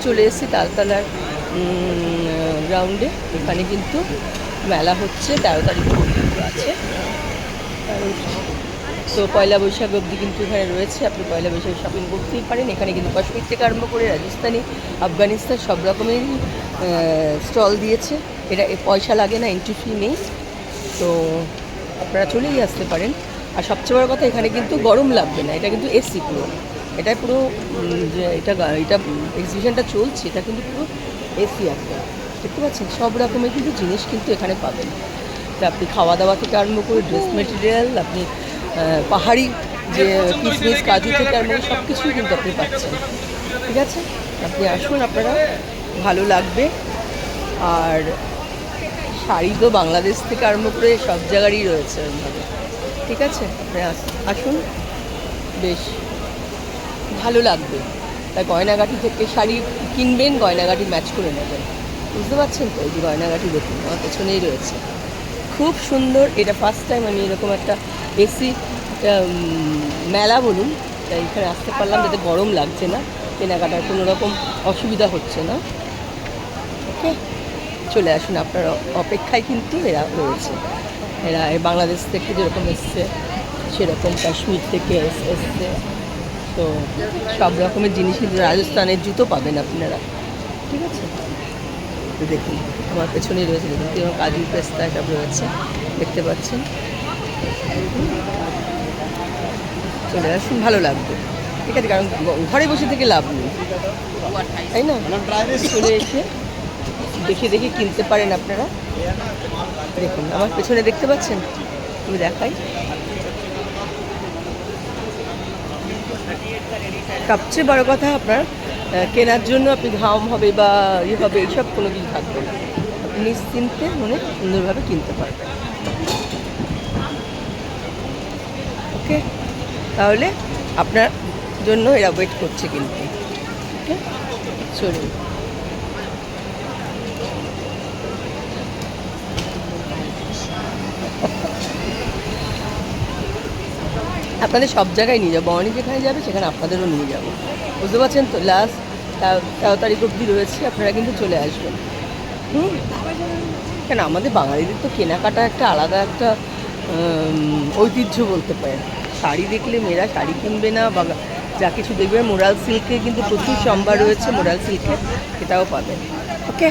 চলে এসেছি তালতলার গ্রাউন্ডে। এখানে কিন্তু মেলা হচ্ছে, 13 তারিখ পর্যন্ত আছে। তো পয়লা বৈশাখ অবধি কিন্তু এখানে রয়েছে, আপনি পয়লা বৈশাখ শপিং করতেই পারেন। এখানে কিন্তু কাশ্মীর থেকে আরম্ভ করে রাজস্থানি, আফগানিস্তান সব রকমের স্টল দিয়েছে। এটা পয়সা লাগে না, এন্ট্রি ফি নেই। তো আপনারা চলেই আসতে পারেন। আর সবচেয়ে বড় কথা, এখানে কিন্তু গরম লাগবে না, এটা কিন্তু এসি পুরো। এটা পুরো যে এটা এক্সিবিশনটা চলছে, এটা কিন্তু পুরো এসি। আপনার দেখতে পাচ্ছেন সব রকমের কিন্তু জিনিস কিন্তু এখানে পাবেন। তা আপনি খাওয়া দাওয়া থেকে আরম্ভ করে ড্রেস মেটেরিয়াল, আপনি পাহাড়ি যে কিসমিস কাজু থেকে আরম্ভ করে সব কিছুই কিন্তু আপনি পাচ্ছেন। ঠিক আছে, আপনি আসুন, আপনারা ভালো লাগবে। আর শাড়ি তো বাংলাদেশ থেকে আরম্ভ করে সব জায়গারই রয়েছে ওইভাবে। ঠিক আছে, আপনি আসুন, বেশ ভালো লাগবে। তাই গয়নাগাটি থেকে শাড়ি কিনবেন, গয়নাগাটি ম্যাচ করে নেবেন। বুঝতে পারছেন তো? এই যে গয়নাগাটি দেখুন আমার পেছনেই রয়েছে, খুব সুন্দর। এটা ফার্স্ট টাইম আমি এরকম একটা এসি মেলা বলুন, তাই এখানে আসতে পারলাম, যাতে গরম লাগছে না, কেনাকাটার কোনো রকম অসুবিধা হচ্ছে না। ওকে, চলে আসুন, আপনার অপেক্ষায় কিন্তু এরা রয়েছে। এরা বাংলাদেশ থেকে যেরকম এসছে সেরকম কাশ্মীর থেকে এসছে। তো সব রকমের জিনিস, কিন্তু রাজস্থানের জুতো পাবেন আপনারা। ঠিক আছে, তো দেখুন আমার পেছনেই রয়েছে, দেখুন এবং কাজু পেস্তা সব রয়েছে, দেখতে পাচ্ছেন। চলে আসুন, ভালো লাগবে। ঠিক আছে, কারণ ঘরে বসে থেকে লাভ নেই, তাই না? চলে এসে দেখে দেখে কিনতে পারেন আপনারা। দেখুন আমার পেছনে দেখতে পাচ্ছেন, আমি দেখাই। সবচেয়ে বড় কথা, আপনার কেনার জন্য আপনি ঘাম হবে বা হবে এইসব কোনো কিছু থাকবে না, আপনি নিশ্চিন্তে মনে সুন্দরভাবে কিনতে পারবেন। ওকে, তাহলে আপনার জন্য এরা ওয়েট করছে কিন্তু। ওকে, চলুন। আপনাদের সব জায়গায় নিয়ে যাবো, অনেক যেখানে যাবে সেখানে আপনাদেরও নিয়ে যাবো। বুঝতে পারছেন তো? লাস্ট 13 তারিখ অবধি রয়েছে, আপনারা কিন্তু চলে আসবেন। কেন, আমাদের বাঙালিদের তো কেনাকাটা একটা আলাদা একটা ঐতিহ্য বলতে পারেন। শাড়ি দেখলে মেয়েরা শাড়ি কিনবে না, বা যা কিছু দেখবে। মোরাল সিল্কে কিন্তু প্রচুর সম্ভার রয়েছে, মোরাল সিল্কে সেটাও পাবেন। ওকে।